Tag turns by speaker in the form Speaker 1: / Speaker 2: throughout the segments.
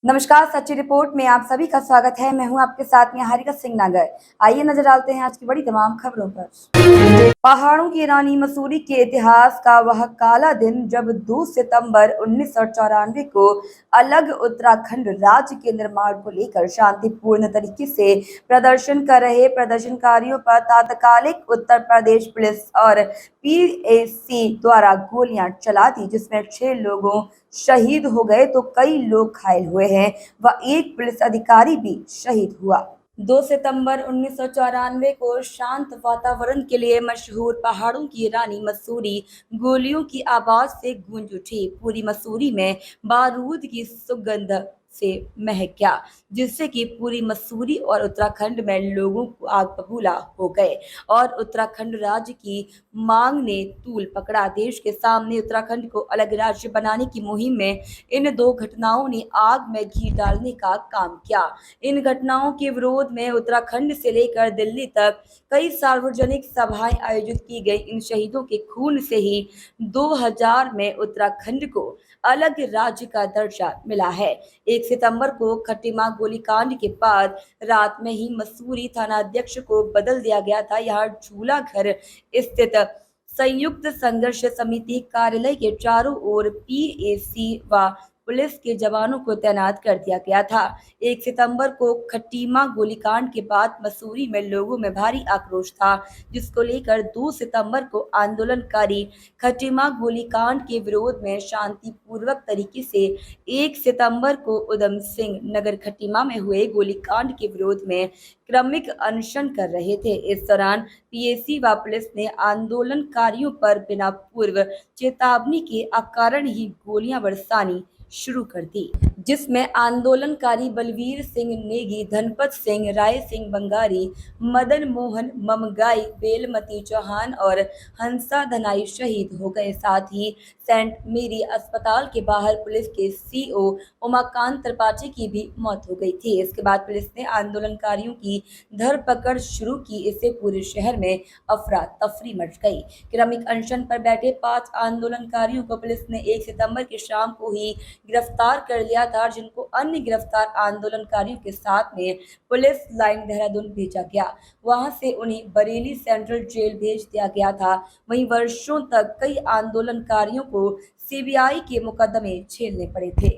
Speaker 1: नमस्कार, सच्ची रिपोर्ट में आप सभी का स्वागत है। मैं हूं आपके साथ निहारिका सिंह नागर। आइए नजर डालते हैं आज की बड़ी तमाम खबरों पर। पहाड़ों की रानी मसूरी के इतिहास का वह काला दिन जब 2 सितंबर 1994 को अलग उत्तराखंड राज्य के निर्माण को लेकर शांतिपूर्ण तरीके से प्रदर्शन कर रहे प्रदर्शनकारियों पर तात्कालिक उत्तर प्रदेश पुलिस और पीएसी द्वारा गोलियां चला दी, जिसमें 6 लोगों शहीद हो गए तो कई लोग घायल हुए हैं व एक पुलिस अधिकारी भी शहीद हुआ। 2 सितंबर 1994 को शांत वातावरण के लिए मशहूर पहाड़ों की रानी मसूरी गोलियों की आवाज से गूंज उठी। पूरी मसूरी में बारूद की सुगंध से महक गया, जिससे कि पूरी मसूरी और उत्तराखंड में लोगों को आग बबूला हो गए और उत्तराखंड राज्य की मांग ने तूल पकड़ा। देश के सामने उत्तराखंड को अलग राज्य बनाने की मुहिम में इन 2 घटनाओं ने आग में घी डालने का काम किया। इन घटनाओं के विरोध में उत्तराखंड से लेकर दिल्ली तक कई सार्वजनिक सभाएं आयोजित की गई। इन शहीदों के खून से ही 2000 में उत्तराखंड को अलग राज्य का दर्जा मिला है। 1 सितंबर को खटीमा गोलीकांड के बाद रात में ही मसूरी थानाध्यक्ष को बदल दिया गया था। यहाँ झूला घर स्थित संयुक्त संघर्ष समिति कार्यालय के चारों ओर पीएसी व पुलिस के जवानों को तैनात कर दिया गया था। 1 सितंबर को खटीमा गोलीकांड के बाद मसूरी में लोगों में भारी आक्रोश था, जिसको लेकर 2 सितंबर को आंदोलनकारी खटीमा गोलीकांड के विरोध में शांतिपूर्वक तरीके से 1 सितंबर को उधम सिंह नगर खटीमा में हुए गोलीकांड के विरोध में क्रमिक अनशन कर रहे थे। इस दौरान पीएसी व पुलिस ने आंदोलनकारियों पर बिना पूर्व चेतावनी के अकारण ही गोलियां बरसानी शुरू कर दी, जिसमें आंदोलनकारी बलवीर सिंह नेगी, धनपत सिंह, राय सिंह बंगारी, मदन मोहन ममगाई, बेलमती चौहान और हंसा धनाई शहीद हो गए। साथ ही सेंट मेरी अस्पताल के बाहर पुलिस के सीओ उमाकांत त्रिपाठी की भी मौत हो गई थी। इसके बाद पुलिस ने आंदोलनकारियों की धरपकड़ शुरू की। इससे पूरे शहर में अफरा तफरी मच गई। क्रमिक अनशन पर बैठे 5 आंदोलनकारियों को पुलिस ने 1 सितंबर की शाम को ही गिरफ्तार कर लिया था, जिनको अन्य गिरफ्तार आंदोलनकारियों के साथ में पुलिस लाइन देहरादून भेजा गया। वहां से उन्हें बरेली सेंट्रल जेल भेज दिया गया था। वहीं वर्षों तक कई आंदोलनकारियों को सीबीआई के मुकदमे झेलने पड़े थे।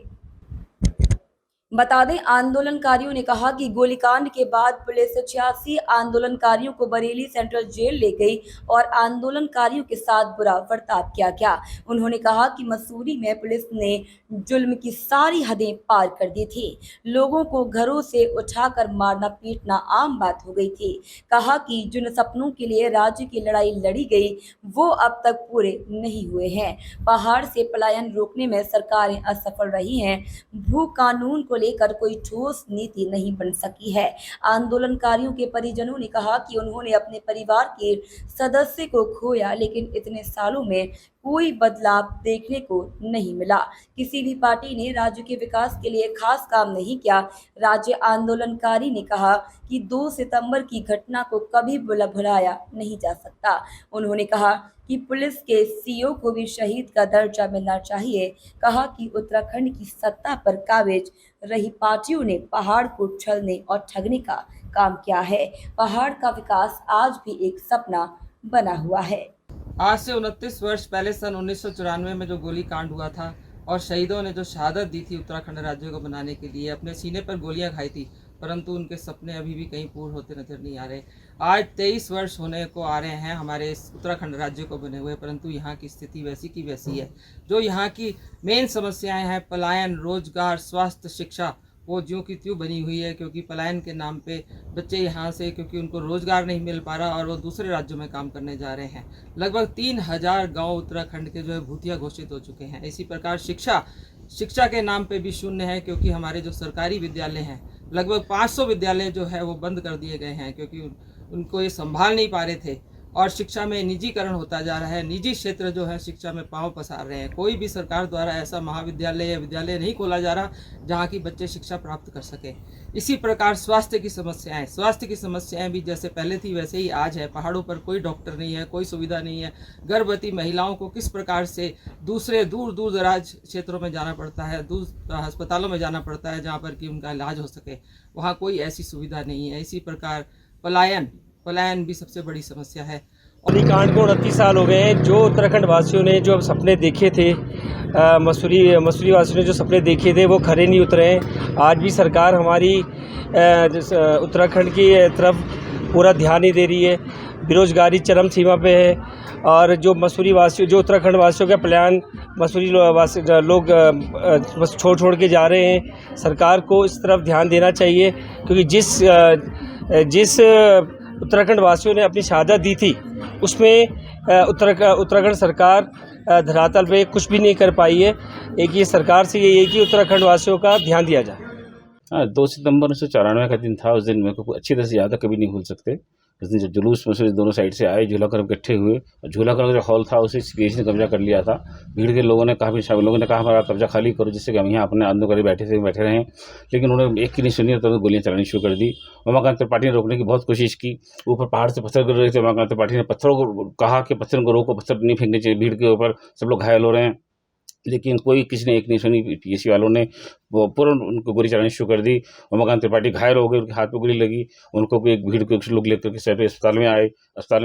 Speaker 1: बता दें, आंदोलनकारियों ने कहा कि गोलीकांड के बाद पुलिस 86 आंदोलनकारियों को बरेली सेंट्रल जेल ले गई और आंदोलनकारियों के साथ बुरा बर्ताव किया गया। उन्होंने कहा कि मसूरी में पुलिस ने जुल्म की सारी हदें पार कर दी थी। लोगों को घरों से उठाकर मारना पीटना आम बात हो गई थी। कहा कि जिन सपनों के लिए राज्य की लड़ाई लड़ी गई वो अब तक पूरे नहीं हुए हैं। पहाड़ से पलायन रोकने में सरकारें असफल रही हैं। भू कानून को लेकर कोई ठोस नीति नहीं बन सकी है। आंदोलनकारियों के परिजनों ने कहा कि उन्होंने अपने परिवार के सदस्य को खोया, लेकिन इतने सालों में कोई बदलाव देखने को नहीं मिला। किसी भी पार्टी ने राज्य के विकास के लिए खास काम नहीं किया। राज्य आंदोलनकारी ने कहा कि 2 सितंबर की घटना को कभी भुलाया नहीं जा सकता। उन्होंने कहा कि पुलिस के सीओ को भी शहीद का दर्जा मिलना चाहिए। कहा कि उत्तराखंड की सत्ता पर काबिज रही पार्टियों ने पहाड़ को छलने और ठगने का काम किया है। पहाड़ का विकास आज भी एक सपना बना हुआ है।
Speaker 2: आज से 29 वर्ष पहले सन 1994 में जो गोली कांड हुआ था और शहीदों ने जो शहादत दी थी उत्तराखंड राज्य को बनाने के लिए, अपने सीने पर गोलियां खाई थी, परंतु उनके सपने अभी भी कहीं पूर्ण होते नजर नहीं आ रहे। आज 23 वर्ष होने को आ रहे हैं हमारे इस उत्तराखंड राज्य को बने हुए, परंतु यहाँ की स्थिति वैसी की वैसी है। जो यहाँ की मेन समस्याएं हैं, पलायन, रोजगार, स्वास्थ्य, शिक्षा, वो ज्यों की त्यों बनी हुई है, क्योंकि पलायन के नाम पे बच्चे यहाँ से, क्योंकि उनको रोजगार नहीं मिल पा रहा और वो दूसरे राज्यों में काम करने जा रहे हैं। लगभग 3000 गांव उत्तराखंड के जो है भूतिया घोषित हो चुके हैं। इसी प्रकार शिक्षा के नाम पे भी शून्य है, क्योंकि हमारे जो सरकारी विद्यालय हैं, लगभग 500 विद्यालय जो है वो बंद कर दिए गए हैं, क्योंकि उनको ये संभाल नहीं पा रहे थे और शिक्षा में निजीकरण होता जा रहा है। निजी क्षेत्र जो है शिक्षा में पांव पसार रहे हैं। कोई भी सरकार द्वारा ऐसा महाविद्यालय या विद्यालय नहीं खोला जा रहा जहाँ की बच्चे शिक्षा प्राप्त कर सके। इसी प्रकार स्वास्थ्य की समस्याएं भी जैसे पहले थी वैसे ही आज है। पहाड़ों पर कोई डॉक्टर नहीं है, कोई सुविधा नहीं है। गर्भवती महिलाओं को किस प्रकार से दूसरे दूर दराज क्षेत्रों में जाना पड़ता है, दूर अस्पतालों में जाना पड़ता है जहाँ पर कि उनका इलाज हो सके, वहाँ कोई ऐसी सुविधा नहीं है। इसी प्रकार पलायन भी सबसे बड़ी समस्या है।
Speaker 3: गोलीकांड को 29 साल हो गए हैं। जो उत्तराखंड वासियों ने जो सपने देखे थे, मसूरी वासियों ने जो सपने देखे थे वो खरे नहीं उतरे हैं। आज भी सरकार हमारी उत्तराखंड की तरफ पूरा ध्यान नहीं दे रही है। बेरोजगारी चरम सीमा पे है और जो उत्तराखंड वासियों का प्लान मसूरी लोग बस छोड़ के जा रहे हैं। सरकार को इस तरफ ध्यान देना चाहिए क्योंकि जिस उत्तराखंड वासियों ने अपनी शहादत दी थी उसमें उत्तराखंड सरकार धरातल पे कुछ भी नहीं कर पाई है। एक ये सरकार से ये है कि उत्तराखंड वासियों का ध्यान दिया जाए।
Speaker 4: 2 सितंबर 1994 का दिन था। उस दिन मेरे को अच्छी तरह से याद है, कभी नहीं भूल सकते। उस दिन जब जुलूस में दोनों साइड से आए, झूला कर इकट्ठे हुए और झूला कर जो हॉल था उसे सीएजी ने कब्जा कर लिया था। भीड़ के लोगों ने कहा हमारा कब्जा खाली करो जिससे कि हम यहाँ अपने आंदोलन बैठे रहें, लेकिन उन्होंने एक की नहीं सुनी तो गोलियां चलानी शुरू कर दी। उमाकांत त्रिपाठी ने रोकने की बहुत कोशिश की। ऊपर पहाड़ से पत्थर गिर रहे थे। उमाकांत त्रिपाठी ने पत्थरों को कहा कि पत्थरों को रोको, पत्थर नहीं फेंकने चाहिए। भीड़ के ऊपर सब लोग घायल हो रहे हैं, लेकिन किसी ने एक नहीं सुनी। पीएसी वालों ने वो पूरा उनको गोली चलानी शुरू कर दी। उमाकांत त्रिपाठी घायल हो गए, उनके हाथ पे गोली लगी। उनको एक भीड़ के कुछ लोग लेकर के सर पे अस्पताल में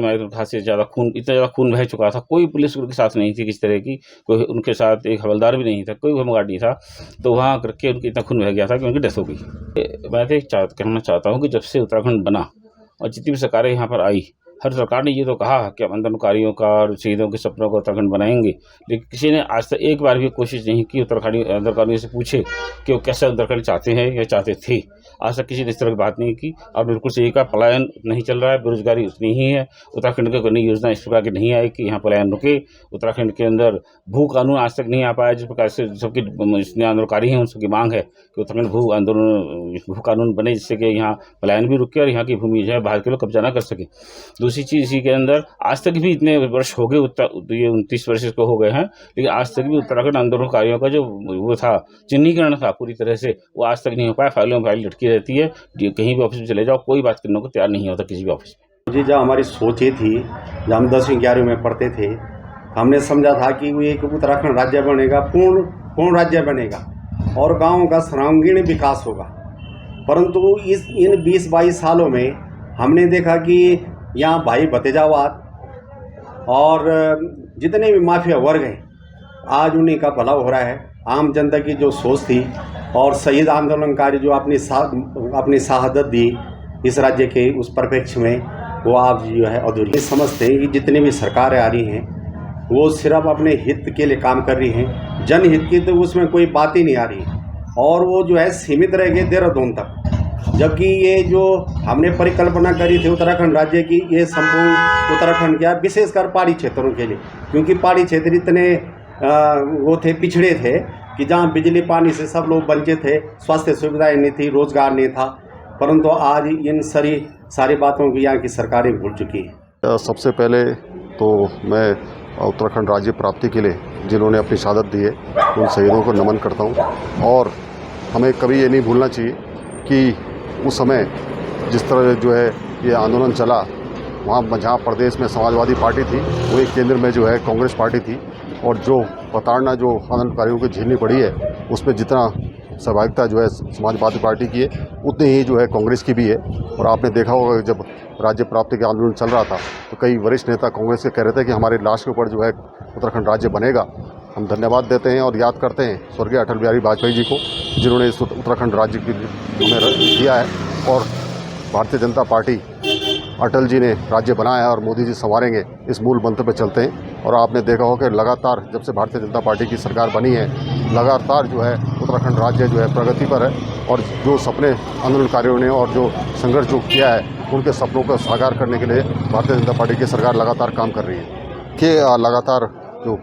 Speaker 4: आए तो हाथ से इतना ज़्यादा खून बह चुका था। कोई पुलिस उनके साथ नहीं थी किसी तरह की, कोई उनके साथ एक हवलदार भी नहीं था, कोई होमगार्ड नहीं था। तो वहाँ करके उनकी इतना खून बह गया था कि उनकी डेथ हो गई। मैं तो कहना चाहता हूँ कि जब से उत्तराखंड बना और जितनी भी सरकारें यहाँ पर आई, हर सरकार ने ये तो कहा कि हम आंदोलनकारियों का और शहीदों के सपनों को उत्तराखंड बनाएंगे, लेकिन किसी ने आज तक एक बार भी कोशिश नहीं की आंदोलनकारियों से पूछे कि वो कैसा उत्तराखंड चाहते हैं या चाहते थे। आज तक किसी ने इस तरह की बात नहीं की। और बिल्कुल सही का पलायन नहीं चल रहा है, बेरोजगारी उतनी ही है। उत्तराखंड की कोई नई योजना इस प्रकार की नहीं आई कि यहाँ पलायन रुके। उत्तराखंड के अंदर भू कानून आज तक नहीं आ पाया जिस प्रकार से सबकी आंदोलनकारी हैं उन सबकी मांग है कि उत्तराखंड भू कानून बने जिससे कि यहाँ पलायन भी रुके और यहाँ की भूमि जो है बाहर के लोग कब्जा ना कर सके। दूसरी चीज़ इसी के अंदर आज तक भी इतने वर्ष हो गए, ये 29 वर्ष इसको हो गए हैं, लेकिन आज तक भी उत्तराखंड आंदोलनकारियों का जो वो था चिन्हीकरण था पूरी तरह से, वो आज तक नहीं हो पाया। फाइलों में फाइल लटकी रहती है। कहीं भी ऑफिस में चले जाओ कोई बात करने को तैयार नहीं होता किसी भी ऑफिस में।
Speaker 5: जी, जब हमारी सोच ये थी, जब हम 10वीं 11वीं में पढ़ते थे, हमने समझा था कि वो एक उत्तराखंड राज्य बनेगा, पूर्ण राज्य बनेगा और गाँव का सर्वांगीण विकास होगा। परंतु इन 20-22 सालों में हमने देखा कि यहाँ भाई भतीजावाद और जितने भी माफिया वर्ग हैं आज उन्हीं का भला हो रहा है। आम जनता की जो सोच थी और शहीद आंदोलनकारी जो अपनी शहादत दी इस राज्य के उस परिप्रेक्ष्य में, वो आप जो है अधूरी समझते हैं कि जितनी भी सरकारें आ रही हैं वो सिर्फ अपने हित के लिए काम कर रही हैं। जनहित की तो उसमें कोई बात ही नहीं आ रही और वो जो है सीमित रह गए देहरादून तक। जबकि ये जो हमने परिकल्पना करी थी उत्तराखंड राज्य की, ये संपूर्ण उत्तराखंड क्या विशेषकर पहाड़ी क्षेत्रों के लिए, क्योंकि पहाड़ी क्षेत्र इतने वो थे, पिछड़े थे कि जहाँ बिजली पानी से सब लोग वंचित थे, स्वास्थ्य सुविधाएं नहीं थी, रोजगार नहीं था। परंतु आज इन सारी बातों की यहाँ की सरकारें भूल चुकी है।
Speaker 6: सबसे पहले तो मैं उत्तराखंड राज्य प्राप्ति के लिए जिन्होंने अपनी शहादत दी है उन शहीदों को नमन करता हूँ। और हमें कभी ये नहीं भूलना चाहिए कि उस समय जिस तरह जो है ये आंदोलन चला, वहाँ जहाँ प्रदेश में समाजवादी पार्टी थी वो एक केंद्र में जो है कांग्रेस पार्टी थी, और जो प्रताड़ना जो आंदोलनकारियों को झेलनी पड़ी है उसमें जितना सहभागिता जो है समाजवादी पार्टी की है उतनी ही जो है कांग्रेस की भी है। और आपने देखा होगा कि जब राज्य प्राप्ति का आंदोलन चल रहा था तो कई वरिष्ठ नेता कांग्रेस के कह रहे थे कि हमारे लाश के ऊपर जो है उत्तराखंड राज्य बनेगा। हम धन्यवाद देते हैं और याद करते हैं स्वर्गीय अटल बिहारी वाजपेयी जी को, जिन्होंने इस उत्तराखंड राज्य की हमें दिया है। और भारतीय जनता पार्टी अटल जी ने राज्य बनाया और मोदी जी संवारेंगे, इस मूल मंत्र पर चलते हैं। और आपने देखा हो कि लगातार जब से भारतीय जनता पार्टी की सरकार बनी है, लगातार जो है उत्तराखंड राज्य जो है प्रगति पर है। और जो सपने आंदोलनकारियों ने और जो संघर्ष जो किया है उनके सपनों को साकार करने के लिए भारतीय जनता पार्टी की सरकार लगातार काम कर रही है। कि लगातार जो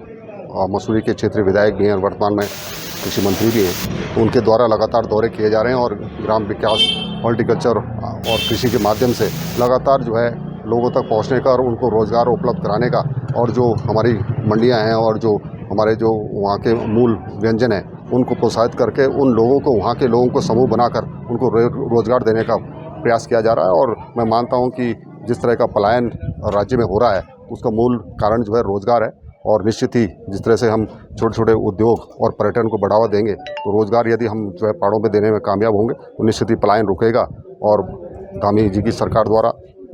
Speaker 6: मसूरी के क्षेत्रीय विधायक भी हैं और वर्तमान में कृषि मंत्री भी हैं, तो उनके द्वारा लगातार दौरे किए जा रहे हैं और ग्राम विकास, हॉर्टिकल्चर और कृषि के माध्यम से लगातार जो है लोगों तक पहुंचने का और उनको रोज़गार उपलब्ध कराने का, और जो हमारी मंडियां हैं और जो हमारे जो वहाँ के मूल व्यंजन हैं उनको प्रोत्साहित करके उन लोगों को, वहाँ के लोगों को समूह बनाकर उनको रोज़गार देने का प्रयास किया जा रहा है। और मैं मानता हूँ कि जिस तरह का पलायन राज्य में हो रहा है उसका मूल कारण जो है रोज़गार है। और निश्चित ही जिस तरह से हम छोटे छोटे उद्योग और पर्यटन को बढ़ावा देंगे तो रोज़गार यदि हम जो है पहाड़ों में देने में कामयाब होंगे तो निश्चित ही पलायन रुकेगा। और धामी जी की सरकार द्वारा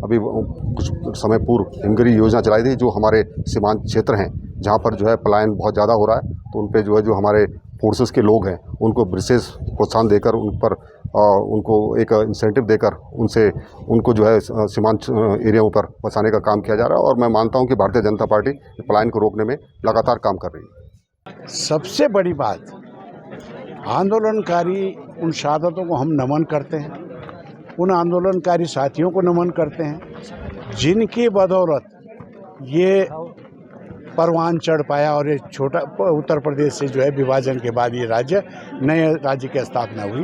Speaker 6: अभी कुछ समय पूर्व हिमगिरी योजना चलाई थी, जो हमारे सीमांत क्षेत्र हैं जहाँ पर जो है पलायन बहुत ज़्यादा हो रहा है, तो उन पे जो है जो हमारे फोर्सेस के लोग हैं उनको विशेष प्रोत्साहन देकर उन पर उनको एक इंसेंटिव देकर उनको जो है सीमांत एरियाओं पर बसाने का काम किया जा रहा है। और मैं मानता हूं कि भारतीय जनता पार्टी पलायन को रोकने में लगातार काम कर रही है।
Speaker 7: सबसे बड़ी बात, आंदोलनकारी उन शहादतों को हम नमन करते हैं, उन आंदोलनकारी साथियों को नमन करते हैं जिनकी बदौलत ये परवान चढ़ पाया और ये छोटा उत्तर प्रदेश से जो है विभाजन के बाद ये राज्य, नए राज्य की स्थापना हुई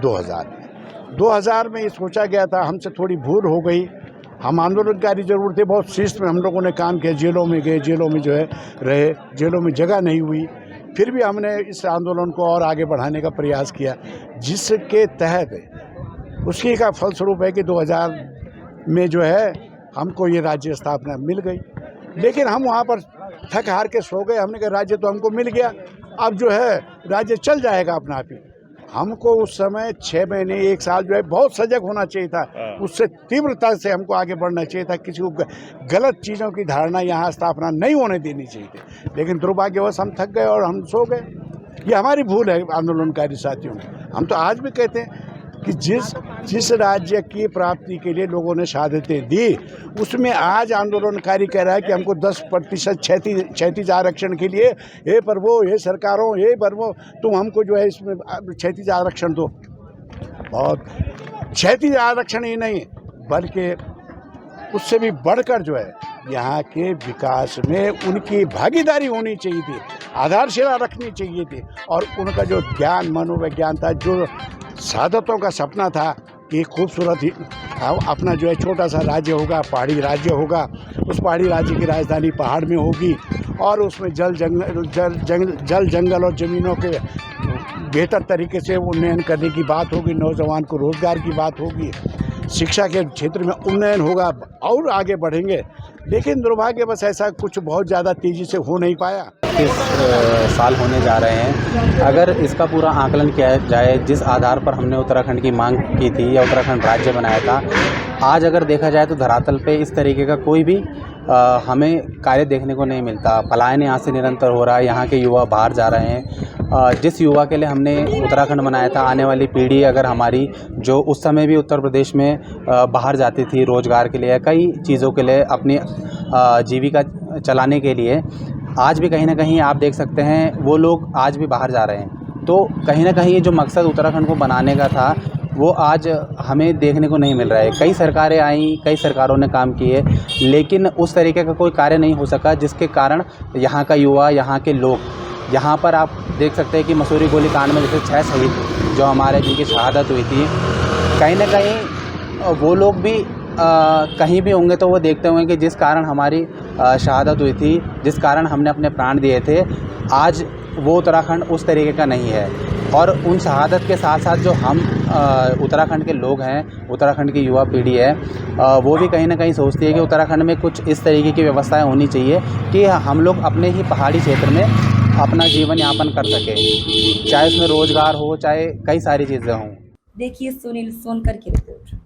Speaker 7: 2000 में। ये सोचा गया था, हमसे थोड़ी भूल हो गई। हम आंदोलनकारी जरूर थे, बहुत शिस्त में हम लोगों ने काम किया, जेलों में गए, जेलों में जो है रहे, जेलों में जगह नहीं हुई। फिर भी हमने इस आंदोलन को और आगे बढ़ाने का प्रयास किया, जिसके तहत उसी का फलस्वरूप है कि 2000 में जो है हमको ये राज्य स्थापना मिल गई। लेकिन हम वहाँ पर थक हार के सो गए। हमने कहा राज्य तो हमको मिल गया, अब जो है राज्य चल जाएगा अपना आप ही। हमको उस समय 6 महीने 1 साल जो है बहुत सजग होना चाहिए था, उससे तीव्रता से हमको आगे बढ़ना चाहिए था। किसी को गलत चीज़ों की धारणा यहाँ स्थापना नहीं होने देनी चाहिए थी, लेकिन दुर्भाग्यवश हम थक गए और हम सो गए। ये हमारी भूल है आंदोलनकारी साथियों की। हम तो आज भी कहते हैं कि जिस राज्य की प्राप्ति के लिए लोगों ने शहादतें दी, उसमें आज आंदोलनकारी कह रहा है कि हमको 10% क्षैतिज आरक्षण के लिए, हे प्रभु, हे सरकारों, हे प्रभु, तुम हमको जो है इसमें क्षैतिज आरक्षण दो। बहुत क्षैतिज आरक्षण ही नहीं, बल्कि उससे भी बढ़कर जो है यहाँ के विकास में उनकी भागीदारी होनी चाहिए थी, आधारशिला रखनी चाहिए थी। और उनका जो ज्ञान, मनोविज्ञान था, जो शहादतों का सपना था कि खूबसूरत ही अपना जो है छोटा सा राज्य होगा, पहाड़ी राज्य होगा, उस पहाड़ी राज्य की राजधानी पहाड़ में होगी और उसमें जल जंगल और ज़मीनों के बेहतर तरीके से उन्नयन करने की बात होगी, नौजवान को रोज़गार की बात होगी, शिक्षा के क्षेत्र में उन्नयन होगा और आगे बढ़ेंगे। लेकिन दुर्भाग्यवश ऐसा कुछ बहुत ज़्यादा तेज़ी से हो नहीं पाया।
Speaker 8: 30 साल होने जा रहे हैं। अगर इसका पूरा आकलन किया जाए, जिस आधार पर हमने उत्तराखंड की मांग की थी या उत्तराखंड राज्य बनाया था, आज अगर देखा जाए तो धरातल पे इस तरीके का कोई भी हमें कार्य देखने को नहीं मिलता। पलायन यहाँ से निरंतर हो रहा है, यहाँ के युवा बाहर जा रहे हैं। जिस युवा के लिए हमने उत्तराखंड बनाया था, आने वाली पीढ़ी अगर हमारी जो उस समय भी उत्तर प्रदेश में बाहर जाती थी रोज़गार के लिए, कई चीज़ों के लिए, अपनी जीविका चलाने के लिए, आज भी कहीं ना कहीं आप देख सकते हैं वो लोग आज भी बाहर जा रहे हैं। तो कहीं ना कहीं जो मकसद उत्तराखंड को बनाने का था वो आज हमें देखने को नहीं मिल रहा है। कई सरकारें आई, कई सरकारों ने काम किए, लेकिन उस तरीके का कोई कार्य नहीं हो सका जिसके कारण यहाँ का युवा, यहाँ के लोग, यहाँ पर आप देख सकते हैं कि मसूरी गोलीकांड में जैसे 6 शहीद जो हमारे जिनकी शहादत हुई थी, कहीं ना कहीं वो लोग भी कहीं भी होंगे तो वो देखते होंगे कि जिस कारण हमारी शहादत हुई थी, जिस कारण हमने अपने प्राण दिए थे, आज वो उत्तराखंड उस तरीके का नहीं है। और उन शहादत के साथ साथ जो हम उत्तराखंड के लोग हैं, उत्तराखंड की युवा पीढ़ी है, वो भी कहीं ना कहीं सोचती है कि उत्तराखंड में कुछ इस तरीके की व्यवस्थाएं होनी चाहिए कि हम लोग अपने ही पहाड़ी क्षेत्र में अपना जीवन यापन कर सकें, चाहे उसमें रोज़गार हो, चाहे कई सारी चीज़ें हों।
Speaker 1: देखिए सुनील सोनकर की रिपोर्ट।